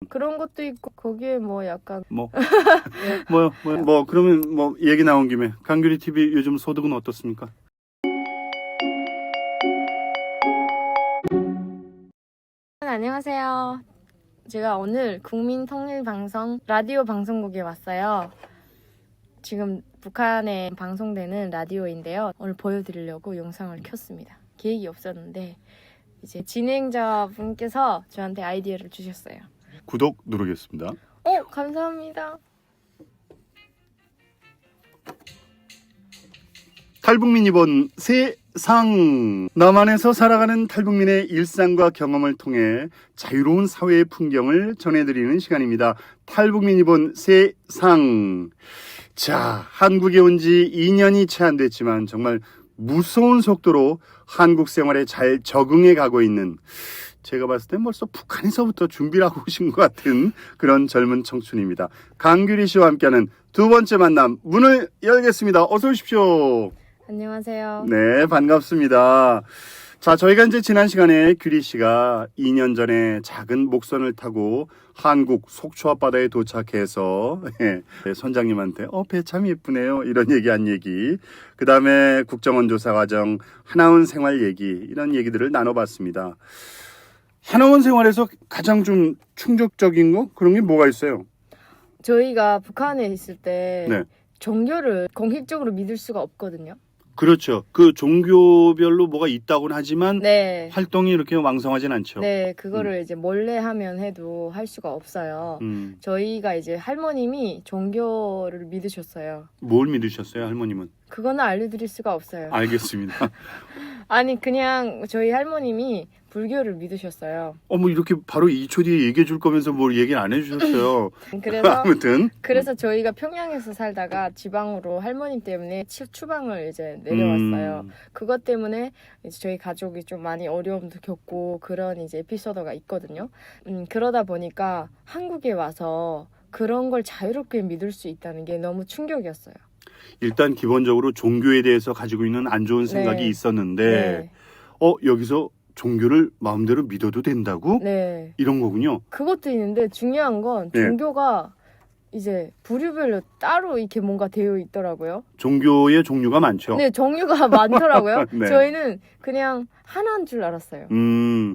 그런 것도 있고 거기에 뭐 약간 그러면 얘기 나온 김에 강규리 TV 요즘 소득은 어떻습니까? 안녕하세요. 제가 오늘 국민통일방송 라디오 방송국에 왔어요. 지금 북한에 방송되는 라디오인데요. 오늘 보여드리려고 영상을 켰습니다. 계획이 없었는데 이제 진행자분께서 저한테 아이디어를 주셨어요. 구독 누르겠습니다. 감사합니다. 탈북민 이번 세상. 남한에서 살아가는 탈북민의 일상과 경험을 통해 자유로운 사회의 풍경을 전해드리는 시간입니다. 탈북민 이번 세상. 자, 한국에 온 지 2년이 채 안 됐지만 정말 무서운 속도로 한국 생활에 잘 적응해 가고 있는, 제가 봤을 땐 벌써 북한에서부터 준비를 하고 오신 것 같은 그런 젊은 청춘입니다. 강규리 씨와 함께하는 두 번째 만남 문을 열겠습니다. 어서 오십시오. 안녕하세요. 네, 반갑습니다. 자, 저희가 이제 지난 시간에 규리 씨가 2년 전에 작은 목선을 타고 한국 속초 앞바다에 도착해서 선장님한테 배 참 예쁘네요 이런 얘기한 얘기, 그 다음에 국정원 조사 과정, 하나원 생활 얘기, 이런 얘기들을 나눠봤습니다. 하나원 생활에서 가장 좀 충격적인 거, 그런 게 뭐가 있어요? 저희가 북한에 있을 때 네. 종교를 공식적으로 믿을 수가 없거든요. 그렇죠. 그 종교별로 뭐가 있다고는 하지만 네. 활동이 이렇게 왕성하진 않죠. 네, 그거를 이제 몰래 하면 해도 할 수가 없어요. 저희가 이제 할머님이 종교를 믿으셨어요. 뭘 믿으셨어요, 할머님은? 그거는 알려드릴 수가 없어요. 알겠습니다. 아니, 그냥 저희 할머님이 불교를 믿으셨어요. 이렇게 바로 2초 뒤에 얘기해 줄 거면서 뭘 얘기를 안 해주셨어요. 그래서 아무튼. 그래서 저희가 평양에서 살다가 지방으로 할머님 때문에 추방을 이제 내려왔어요. 그것 때문에 이제 저희 가족이 좀 많이 어려움도 겪고 그런 이제 에피소드가 있거든요. 그러다 보니까 한국에 와서 그런 걸 자유롭게 믿을 수 있다는 게 너무 충격이었어요. 일단 기본적으로 종교에 대해서 가지고 있는 안 좋은 생각이 네. 있었는데, 여기서 종교를 마음대로 믿어도 된다고? 네. 이런 거군요. 그것도 있는데 중요한 건 네. 종교가 이제 부류별로 따로 이렇게 뭔가 되어 있더라고요. 종교의 종류가 많죠. 네, 종류가 많더라고요. 네. 저희는 그냥 하나인 줄 알았어요.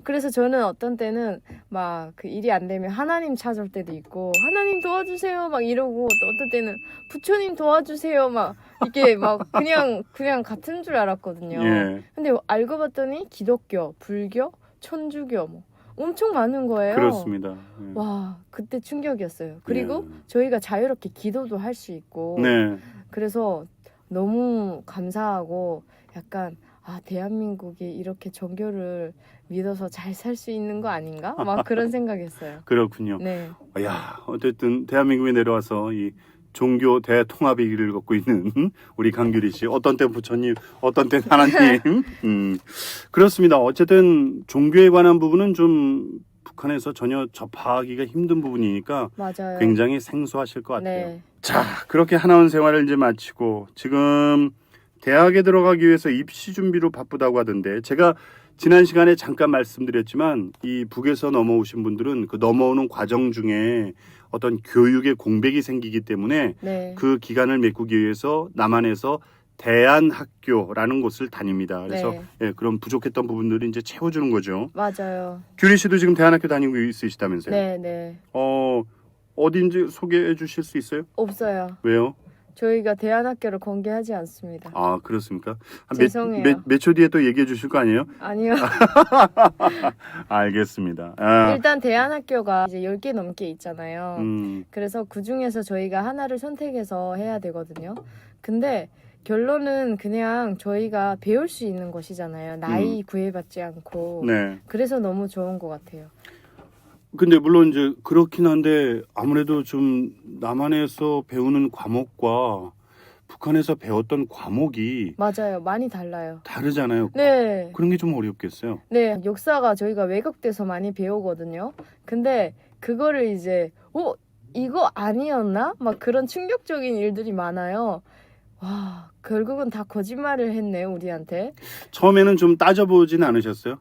그래서 저는 어떤 때는 막 그 일이 안 되면 하나님 찾을 때도 있고, 하나님 도와주세요 막 이러고, 또 어떤 때는 부처님 도와주세요 막 이게 막 그냥 같은 줄 알았거든요. 예. 근데 알고 봤더니 기독교, 불교, 천주교 뭐 엄청 많은 거예요. 그렇습니다. 예. 와, 그때 충격이었어요. 그리고 예. 저희가 자유롭게 기도도 할 수 있고, 네. 그래서 너무 감사하고 약간 대한민국이 이렇게 종교를 믿어서 잘 살 수 있는 거 아닌가? 막 그런 생각했어요. 그렇군요. 네. 야, 어쨌든 대한민국에 내려와서 이 종교 대통합의 길을 걷고 있는 우리 강규리 씨, 어떤 땐 부처님, 어떤 땐 하나님. 그렇습니다. 어쨌든 종교에 관한 부분은 좀 북한에서 전혀 접하기가 힘든 부분이니까 맞아요. 굉장히 생소하실 것 같아요. 네. 자, 그렇게 하나원 생활을 이제 마치고 지금 대학에 들어가기 위해서 입시 준비로 바쁘다고 하던데, 제가 지난 시간에 잠깐 말씀드렸지만 이 북에서 넘어오신 분들은 그 넘어오는 과정 중에 어떤 교육의 공백이 생기기 때문에 네. 그 기간을 메꾸기 위해서 남한에서 대안학교라는 곳을 다닙니다. 그래서 네. 그런 부족했던 부분들을 이제 채워주는 거죠. 맞아요. 규리 씨도 지금 대안학교 다니고 있으시다면서요? 네, 네. 어딘지 소개해 주실 수 있어요? 없어요. 왜요? 저희가 대안학교를 공개하지 않습니다. 아, 그렇습니까? 죄송해요. 몇 초 뒤에 또 얘기해 주실 거 아니에요? 아니요. 알겠습니다. 일단 대안학교가 이제 10개 넘게 있잖아요. 그래서 그중에서 저희가 하나를 선택해서 해야 되거든요. 근데 결론은 그냥 저희가 배울 수 있는 것이잖아요. 나이 구애받지 않고. 네. 그래서 너무 좋은 것 같아요. 근데 물론 이제 그렇긴 한데 아무래도 좀 남한에서 배우는 과목과 북한에서 배웠던 과목이 맞아요. 많이 달라요. 다르잖아요. 네. 그런 게 좀 어렵겠어요. 네. 역사가 저희가 왜곡돼서 많이 배우거든요. 근데 그거를 이제 이거 아니었나? 막 그런 충격적인 일들이 많아요. 와, 결국은 다 거짓말을 했네요, 우리한테. 처음에는 좀 따져보진 않으셨어요?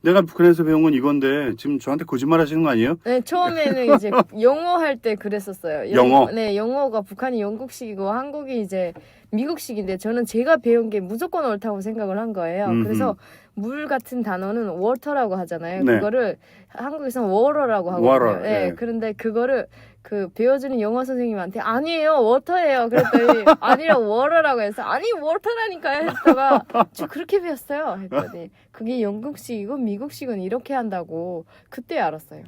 내가 북한에서 배운 건 이건데 지금 저한테 거짓말 하시는 거 아니에요? 네, 처음에는 이제 영어 할 때 그랬었어요. 영어? 네, 영어가 북한이 영국식이고 한국이 이제 미국식인데 저는 제가 배운 게 무조건 옳다고 생각을 한 거예요. 음흠. 그래서 물 같은 단어는 워터라고 하잖아요. 네. 그거를 한국에서는 워러라고 하거든요. 워러, 네, 네. 그런데 그거를 그 배워주는 영어 선생님한테 아니에요, 워터예요. 그랬더니 아니라 워러라고 해서 아니 워터라니까요 했다가 저 그렇게 배웠어요. 했더니 그게 영국식이고 미국식은 이렇게 한다고 그때 알았어요.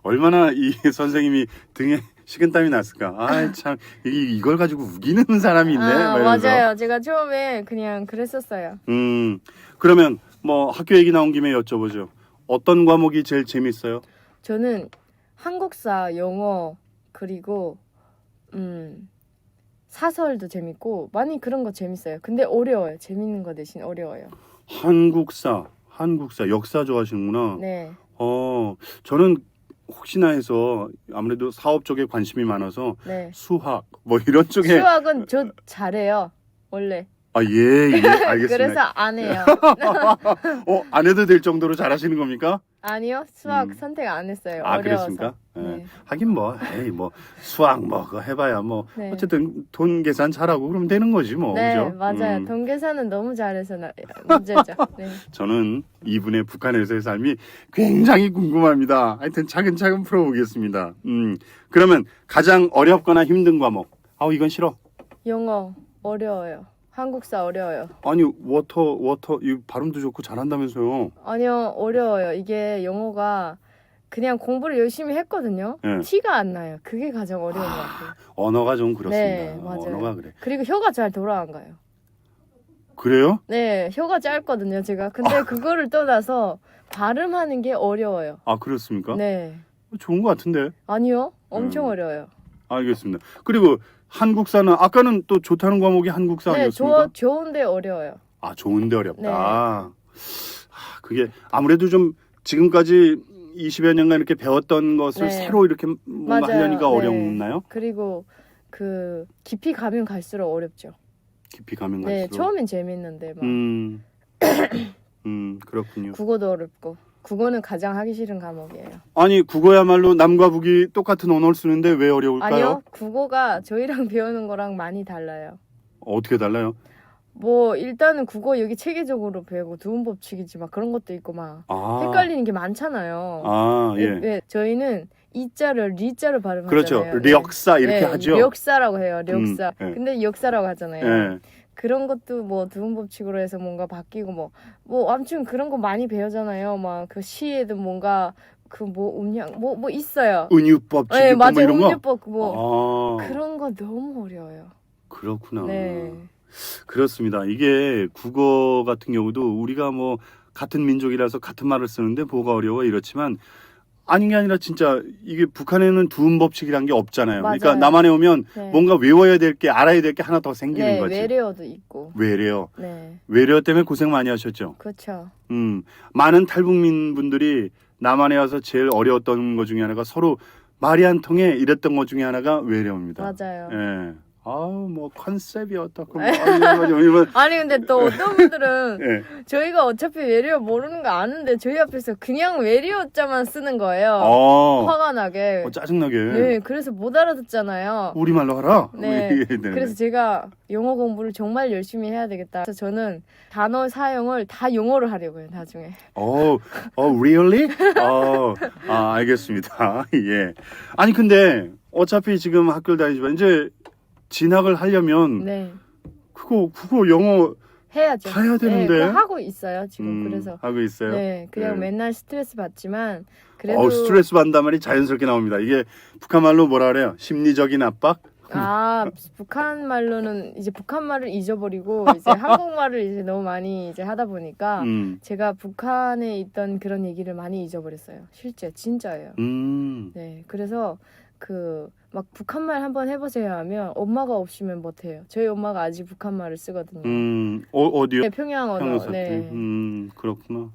얼마나 이 선생님이 등에 식은땀이 났을까. 참 이걸 가지고 우기는 사람이 있네. 막 이러면서. 맞아요. 제가 처음에 그냥 그랬었어요. 그러면 뭐 학교 얘기 나온 김에 여쭤보죠. 어떤 과목이 제일 재밌어요? 저는 한국사, 영어 그리고 사설도 재밌고 많이 그런 거 재밌어요. 근데 어려워요. 재밌는 거 대신 어려워요. 한국사, 역사 좋아하시는구나. 네. 저는 혹시나 해서 아무래도 사업 쪽에 관심이 많아서 네. 수학 뭐 이런 쪽에 수학은 저 잘해요. 원래. 예, 알겠습니다. 그래서 안 해요. 안 해도 될 정도로 잘하시는 겁니까? 아니요. 수학 선택 안 했어요. 아, 어려워서. 그랬습니까? 네. 하긴 뭐 수학 뭐 그거 해봐야 뭐 네. 어쨌든 돈 계산 잘하고 그러면 되는 거지 뭐. 네, 그죠? 맞아요. 돈 계산은 너무 잘해서 문제죠. 네. 저는 이분의 북한에서의 삶이 굉장히 궁금합니다. 하여튼 차근차근 풀어보겠습니다. 그러면 가장 어렵거나 힘든 과목. 이건 싫어. 영어 어려워요. 한국사 어려워요. 아니 워터 이 발음도 좋고 잘한다면서요. 아니요, 어려워요. 이게 영어가 그냥 공부를 열심히 했거든요. 네. 티가 안 나요. 그게 가장 어려운 것 같아요. 언어가 좀 그렇습니다. 네, 맞아요. 언어가 그래. 그리고 혀가 잘 돌아 안 가요. 그래요? 네, 혀가 짧거든요, 제가. 근데 그거를 떠나서 발음하는 게 어려워요. 그렇습니까? 네. 좋은 것 같은데. 아니요, 엄청 어려워요. 알겠습니다. 그리고 한국사는 아까는 또 좋다는 과목이 한국사 네, 아니었습니까? 좋은데 어려워요. 좋은데 어렵다. 네. 그게 아무래도 좀 지금까지 20여 년간 이렇게 배웠던 것을 네. 새로 이렇게 뭔가 맞아요. 하려니까 네. 어렵나요? 그리고 그 깊이 가면 갈수록 어렵죠. 깊이 가면 네, 갈수록. 처음엔 재밌는데 막 그렇군요. 국어도 어렵고 국어는 가장 하기 싫은 과목이에요. 아니 국어야말로 남과 북이 똑같은 언어를 쓰는데 왜 어려울까요? 아니요, 국어가 저희랑 배우는 거랑 많이 달라요. 어떻게 달라요? 뭐 일단은 국어 여기 체계적으로 배우고 두음 법칙이지 막 그런 것도 있고 막 헷갈리는 게 많잖아요. 예. 왜 저희는 이자를 리자로 발음하잖아요. 그렇죠. 네. 력사 이렇게 네, 하죠. 력사라고 해요. 력사. 네. 근데 역사라고 하잖아요. 예. 그런 것도 뭐 두음 법칙으로 해서 뭔가 바뀌고 뭐 아무튼 그런 거 많이 배우잖아요. 막 그 시에도 뭔가 그 뭐 음량 뭐 있어요. 은유법, 네, 지주법 맞아요. 뭐 이런 거. 음유법 뭐 아, 그런 거 너무 어려워요. 그렇구나. 네. 그렇습니다. 이게 국어 같은 경우도 우리가 뭐 같은 민족이라서 같은 말을 쓰는데 뭐가 어려워 이렇지만 아닌 게 아니라 진짜 이게 북한에는 두음 법칙이란 게 없잖아요. 맞아요. 그러니까 남한에 오면 네. 뭔가 외워야 될 게 알아야 될 게 하나 더 생기는 네, 거지. 외래어도 있고. 외래어. 네. 외래어 때문에 고생 많이 하셨죠. 그렇죠. 많은 탈북민 분들이 남한에 와서 제일 어려웠던 것 중에 하나가 서로 말이 안 통해 이랬던 것 중에 하나가 외래어입니다. 맞아요. 예. 뭐 컨셉이 어떻고 뭐 아니 근데 또 어떤 분들은 예. 저희가 어차피 외래어 모르는 거 아는데 저희 앞에서 그냥 외래어자만 쓰는 거예요. 화가 나게. 짜증나게. 네, 그래서 못 알아듣잖아요. 우리말로 하라. 네. 네. 그래서 제가 영어 공부를 정말 열심히 해야 되겠다. 그래서 저는 단어 사용을 다 영어로 하려고요, 나중에. really? 알겠습니다. 예. 아니 근데 어차피 지금 학교를 다니지만 이제 진학을 하려면 네. 국어, 영어 해야죠. 다 해야 되는데. 네, 그거 하고 있어요, 지금. 그래서. 하고 있어요. 네, 그냥 네. 맨날 스트레스 받지만 그래도 스트레스 받는단 말이 자연스럽게 나옵니다. 이게 북한 말로 뭐라 그래요? 심리적인 압박? 북한 말로는 이제 북한 말을 잊어버리고 이제 한국말을 이제 너무 많이 이제 하다 보니까 제가 북한에 있던 그런 얘기를 많이 잊어버렸어요. 실제 진짜예요. 네, 그래서 막 북한말 한번 해보세요 하면 엄마가 없으면 못해요. 저희 엄마가 아직 북한말을 쓰거든요. 어디요? 네, 평양 언어. 평양 사투리. 네. 그렇구나.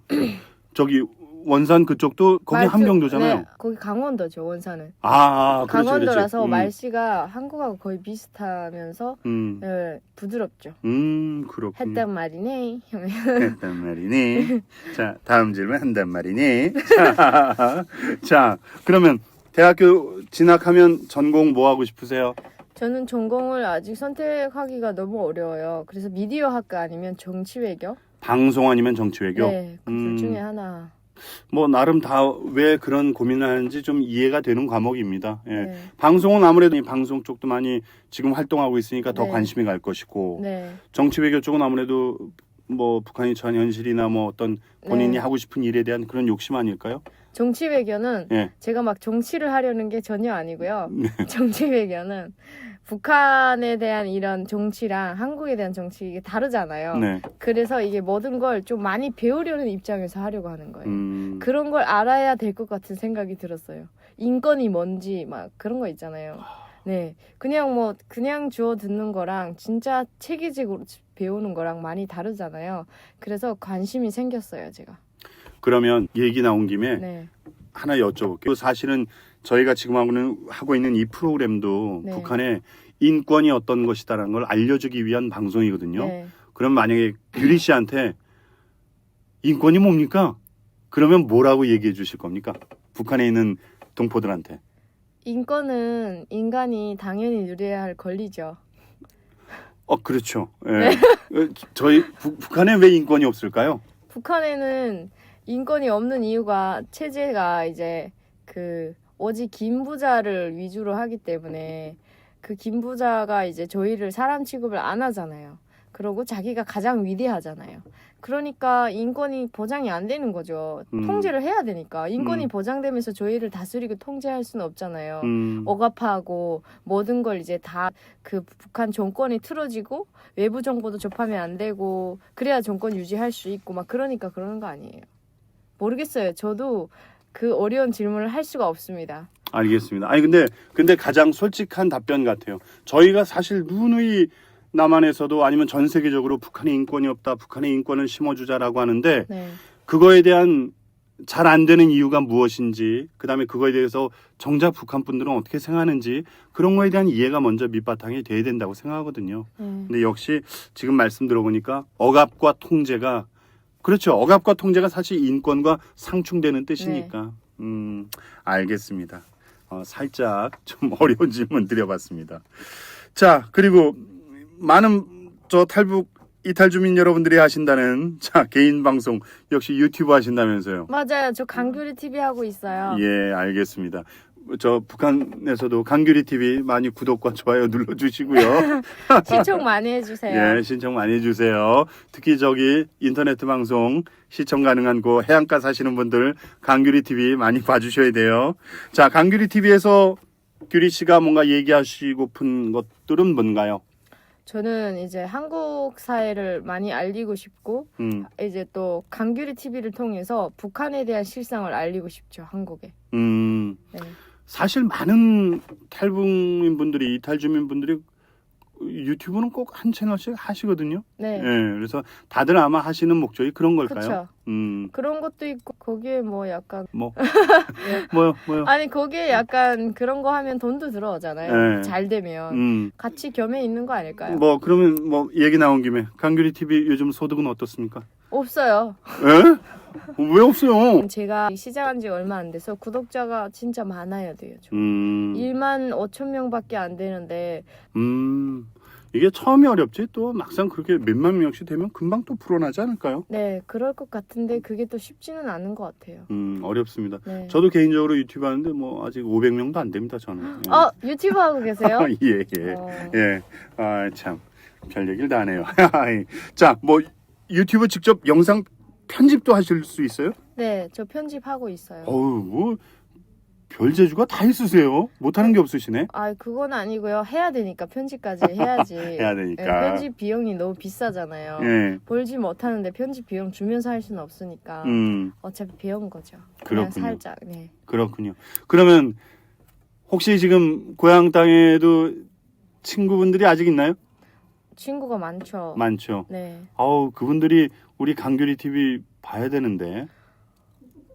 저기 원산 그쪽도 거기 말투- 함경도잖아요. 네, 거기 강원도죠, 원산은. 그렇지, 강원도라서 그렇지. 말씨가 한국하고 거의 비슷하면서 네, 부드럽죠. 그렇군요. 했단 말이네. 했단 말이니. 자, 다음 질문 한단 말이니. 자, 그러면 대학교 진학하면 전공 뭐 하고 싶으세요? 저는 전공을 아직 선택하기가 너무 어려워요. 그래서 미디어 학과 아니면 정치 외교? 방송 아니면 정치 외교? 네, 그 둘 중에 하나. 뭐 나름 다 왜 그런 고민을 하는지 좀 이해가 되는 과목입니다. 예. 네. 방송은 아무래도 이 방송 쪽도 많이 지금 활동하고 있으니까 더 네. 관심이 갈 것이고 네. 정치 외교 쪽은 아무래도 뭐 북한이 처한 현실이나 뭐 어떤 본인이 네. 하고 싶은 일에 대한 그런 욕심 아닐까요? 정치 외교는 예. 제가 막 정치를 하려는 게 전혀 아니고요. 네. 정치 외교는 북한에 대한 이런 정치랑 한국에 대한 정치 이게 다르잖아요. 네. 그래서 이게 모든 걸 좀 많이 배우려는 입장에서 하려고 하는 거예요. 그런 걸 알아야 될 것 같은 생각이 들었어요. 인권이 뭔지 막 그런 거 있잖아요. 네, 그냥 주워 듣는 거랑 진짜 체계적으로 배우는 거랑 많이 다르잖아요. 그래서 관심이 생겼어요, 제가. 그러면 얘기 나온 김에 네, 하나 여쭤볼게요. 사실은 저희가 지금 하고 있는 이 프로그램도 네. 북한의 인권이 어떤 것이다라는 걸 알려주기 위한 방송이거든요. 네. 그럼 만약에 규리 씨한테 인권이 뭡니까? 그러면 뭐라고 얘기해 주실 겁니까? 북한에 있는 동포들한테. 인권은 인간이 당연히 누려야 할 권리죠. 그렇죠. 예. 저희 북한에 왜 인권이 없을까요? 북한에는 인권이 없는 이유가 체제가 이제 오직 김부자를 위주로 하기 때문에 그 김부자가 이제 저희를 사람 취급을 안 하잖아요. 그러고 자기가 가장 위대하잖아요. 그러니까 인권이 보장이 안 되는 거죠. 통제를 해야 되니까. 인권이 보장되면서 저희를 다스리고 통제할 수는 없잖아요. 억압하고 모든 걸 이제 다 그 북한 정권이 틀어지고 외부 정보도 접하면 안 되고 그래야 정권 유지할 수 있고 막 그러니까 그러는 거 아니에요. 모르겠어요. 저도 그 어려운 질문을 할 수가 없습니다. 알겠습니다. 아니 근데 가장 솔직한 답변 같아요. 저희가 사실 누누이 남한에서도 아니면 전 세계적으로 북한의 인권이 없다, 북한의 인권을 심어주자라고 하는데 네. 그거에 대한 잘 안 되는 이유가 무엇인지, 그다음에 그거에 대해서 정작 북한 분들은 어떻게 생각하는지 그런 거에 대한 이해가 먼저 밑바탕이 돼야 된다고 생각하거든요. 근데 역시 지금 말씀 들어보니까 억압과 통제가 그렇죠. 억압과 통제가 사실 인권과 상충되는 뜻이니까. 알겠습니다. 살짝 좀 어려운 질문 드려봤습니다. 자, 그리고 많은 탈북 이탈 주민 여러분들이 하신다는 개인 방송 역시 유튜브 하신다면서요? 맞아요. 저 강규리 TV 하고 있어요. 예, 알겠습니다. 저 북한에서도 강규리 TV 많이 구독과 좋아요 눌러주시고요. 시청 많이 해주세요. 예, 신청 많이 해주세요. 특히 인터넷 방송 시청 가능한 그 해안가 사시는 분들 강규리 TV 많이 봐주셔야 돼요. 자, 강규리 TV에서 규리 씨가 뭔가 얘기하시고픈 것들은 뭔가요? 저는 이제 한국 사회를 많이 알리고 싶고 이제 또 강규리 TV를 통해서 북한에 대한 실상을 알리고 싶죠. 한국에. 네. 사실 많은 탈북민 분들이 이탈 주민 분들이 유튜브는 꼭 한 채널씩 하시거든요. 네. 예, 그래서 다들 아마 하시는 목적이 그런 걸까요? 그렇죠. 그런 것도 있고 거기에 뭐 약간 뭐요? 아니 거기에 약간 그런 거 하면 돈도 들어오잖아요. 네. 잘 되면 같이 겸해 있는 거 아닐까요? 그러면 얘기 나온 김에 강규리 TV 요즘 소득은 어떻습니까? 없어요. 에? 왜 없어요? 제가 시작한 지 얼마 안 돼서 구독자가 진짜 많아야 돼요. 1만 5천 명밖에 안 되는데 이게 처음이 어렵지 또 막상 그렇게 몇만 명씩 되면 금방 또 불어나지 않을까요? 네, 그럴 것 같은데 그게 또 쉽지는 않은 것 같아요. 어렵습니다. 네. 저도 개인적으로 유튜브 하는데 아직 500명도 안 됩니다, 저는. 예. 유튜브 하고 계세요? 예. 예. 참 별 얘기를 다 하네요. 자, 유튜브 직접 영상 편집도 하실 수 있어요? 네, 저 편집하고 있어요. 별 재주가 다 있으세요. 못하는 게 없으시네. 그건 아니고요. 해야 되니까 편집까지 해야지. 해야 되니까. 네, 편집 비용이 너무 비싸잖아요. 예. 벌지 못하는데 편집 비용 주면서 할 수는 없으니까 어차피 배운 거죠. 그냥 그렇군요. 살짝. 네. 그렇군요. 그러면 혹시 지금 고향 땅에도 친구분들이 아직 있나요? 친구가 많죠. 많죠. 네. 그분들이 우리 강규리 TV 봐야 되는데.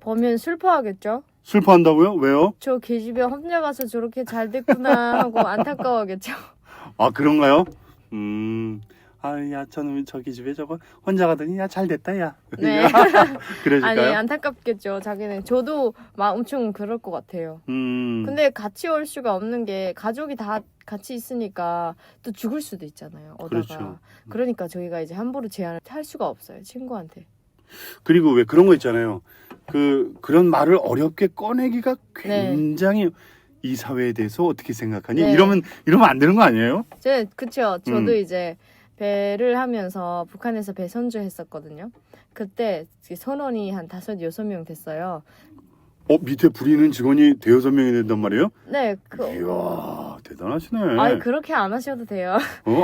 보면 슬퍼하겠죠. 슬퍼한다고요? 왜요? 저 계집애 혼자 가서 저렇게 잘 됐구나 하고 안타까워하겠죠. 아, 그런가요? 야, 저놈이 저기 집에 저거 혼자 가더니 야, 잘 됐다, 야. 네. 그러실까요? 아니 안타깝겠죠. 자기는 저도 막 엄청 그럴 것 같아요. 근데 같이 올 수가 없는 게 가족이 다 같이 있으니까 또 죽을 수도 있잖아요. 오다가. 그렇죠. 그러니까 저희가 이제 함부로 제안을 할 수가 없어요. 친구한테. 그리고 왜 그런 거 있잖아요. 그런 말을 어렵게 꺼내기가 굉장히 이 사회에 대해서 어떻게 생각하니? 네. 이러면 안 되는 거 아니에요? 그쵸. 저도 이제 배를 하면서 북한에서 배 선주했었거든요. 그때 선원이 한 5-6명 됐어요. 밑에 부리는 직원이 대여섯 명이 된단 말이에요? 네. 이야, 대단하시네. 아니 그렇게 안 하셔도 돼요.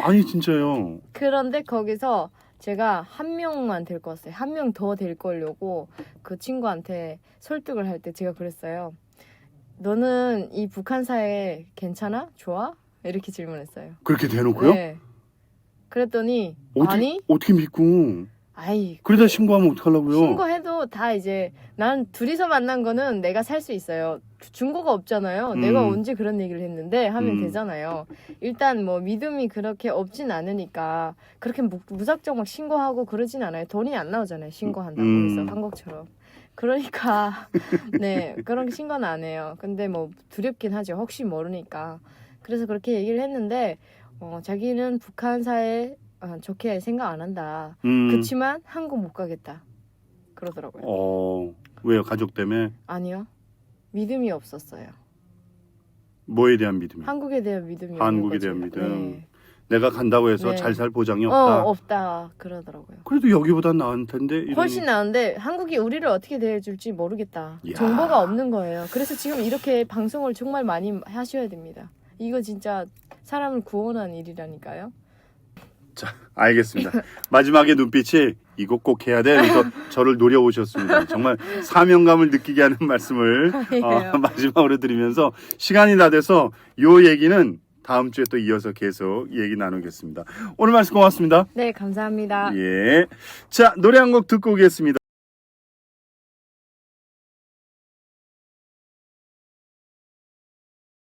아니, 진짜요. 그런데 거기서 제가 한 명만 데리고 왔어요. 한 명 더 데리고 오려고 그 친구한테 설득을 할 때 제가 그랬어요. 너는 이 북한 사회 괜찮아? 좋아? 이렇게 질문했어요. 그렇게 대놓고요? 네. 그랬더니 어떻게 믿고? 아이 그러다 신고하면 어떡하려고요? 신고해도 다 이제 난 둘이서 만난 거는 내가 살 수 있어요. 증거가 없잖아요. 내가 언제 그런 얘기를 했는데 하면 되잖아요. 일단 뭐 믿음이 그렇게 없진 않으니까 그렇게 무작정 막 신고하고 그러진 않아요. 돈이 안 나오잖아요. 신고한다고 해서 한국처럼. 그러니까 네 그런 신고는 안 해요. 근데 뭐 두렵긴 하죠. 혹시 모르니까. 그래서 그렇게 얘기를 했는데 자기는 북한 사회 좋게 생각 안 한다. 그치만 한국 못 가겠다. 그러더라고요. 왜요? 가족 때문에? 아니요. 믿음이 없었어요. 뭐에 대한 믿음이? 한국에 대한 믿음이 한국에 없는 대한 거죠. 믿음. 네. 내가 간다고 해서 네. 잘 살 보장이 없다. 없다 그러더라고요. 그래도 여기보다 나을 텐데. 이러니. 훨씬 나은데 한국이 우리를 어떻게 대해줄지 모르겠다. 이야. 정보가 없는 거예요. 그래서 지금 이렇게 방송을 정말 많이 하셔야 됩니다. 이거 진짜 사람을 구원한 일이라니까요. 자, 알겠습니다. 마지막에 눈빛이 이거 꼭 해야 돼. 그래서 저를 노려오셨습니다. 정말 사명감을 느끼게 하는 말씀을 마지막으로 드리면서 시간이 다 돼서 요 얘기는 다음 주에 또 이어서 계속 얘기 나누겠습니다. 오늘 말씀 고맙습니다. 네, 감사합니다. 예. 자, 노래 한 곡 듣고 오겠습니다.